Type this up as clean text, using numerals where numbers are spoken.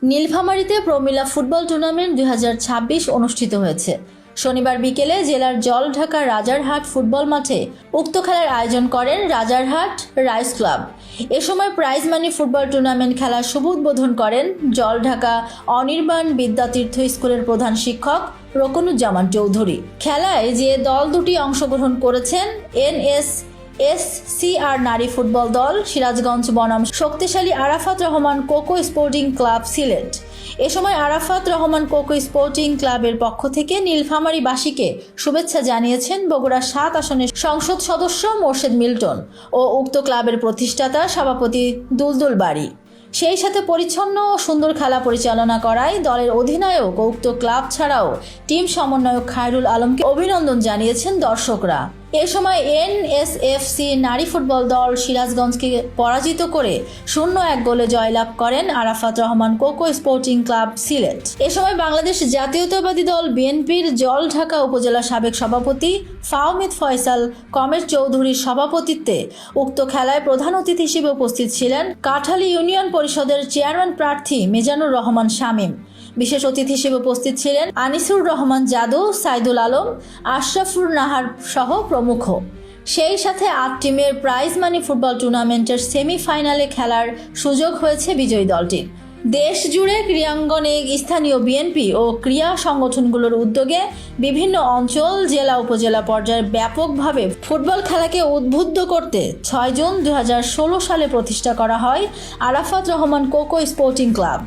নীলফামারীতে প্রমিলা football tournament 2026 অনুষ্ঠিত হয়েছে। শনিবার বিকেলে জেলার জলঢাকা রাজারহাট ফুটবল মাঠে উক্ত খেলার আয়োজন করেন রাজারহাট রাইস ক্লাব। এ সময় প্রাইজ মানি ফুটবল টুর্নামেন্ট খেলার শুভ উদ্বোধন করেন জলঢাকা অনির্বাণ বিদ্যাতীর্থ স্কুলের প্রধান শিক্ষক রকনুজ্জামান চৌধুরী। খেলায় যে দল দুটি অংশগ্রহণ করেছেন এনএসএসসিআর নারী ফুটবল দল, সিরাজগঞ্জ বনাম শক্তিশালী আরাফাত রহমান কোকো স্পোর্টিং ক্লাব সিলেট। এ সময় আরাফাত রহমান কোকো স্পোর্টিং ক্লাবের পক্ষ থেকে নীলফামারীবাসীকে শুভেচ্ছা জানিয়েছেন বগুড়া 7 আসনের সংসদ সদস্য মোর্শেদ মিল্টন ও উক্ত ক্লাবের প্রতিষ্ঠাতা সভাপতি দুলদুল বাড়ি। সেই সাথে পরিচ্ছন্ন ও সুন্দর খেলা পরিচালনা করায় দলের অধিনায়ক ও উক্ত ক্লাব ছাড়াও টিম সমন্বয়ক খায়রুল আলমকে অভিনন্দন জানিয়েছেন দর্শকরা। এ সময় এনএসএফসি নারী ফুটবল দল সিরাজগঞ্জকে পরাজিত করে 0-1 গোলে জয়লাভ করেন আরাফাত রহমান কোকো স্পোর্টিং ক্লাব সিলেট। এ সময় বাংলাদেশ জাতীয়তাবাদী দল বিএনপির জলঢাকা উপজেলা সাবেক সভাপতি ফাহমিদ ফয়সাল কমের চৌধুরীর সভাপতিত্বে উক্ত খেলায় প্রধান অতিথি হিসেবে উপস্থিত ছিলেন কাঠালী ইউনিয়ন পরিষদের চেয়ারম্যান প্রার্থী মিজানুর রহমান শামীম। বিশেষ অতিথি হিসেবে উপস্থিত ছিলেন আনিসুর রহমান জাদু, সাইদুল আলম, আশরাফুর নাহার সহ প্রমুখ। সেই সাথে 8 টিমের প্রাইজ মানি ফুটবল টুর্নামেন্টের সেমিফাইনালে খেলার সুযোগ হয়েছে বিজয়ী দলটির। দেশ জুড়ে ক্রীড়াঙ্গনে স্থানীয় বিএনপি ও ক্রীড়া সংগঠনগুলোর উদ্যোগে বিভিন্ন অঞ্চল, জেলা, উপজেলা পর্যায়ে ব্যাপকভাবে ফুটবল খেলাকে উদ্বুদ্ধ করতে 6 জুন 2016 সালে প্রতিষ্ঠা করা হয় আরাফাত রহমান কোকো স্পোর্টিং ক্লাব।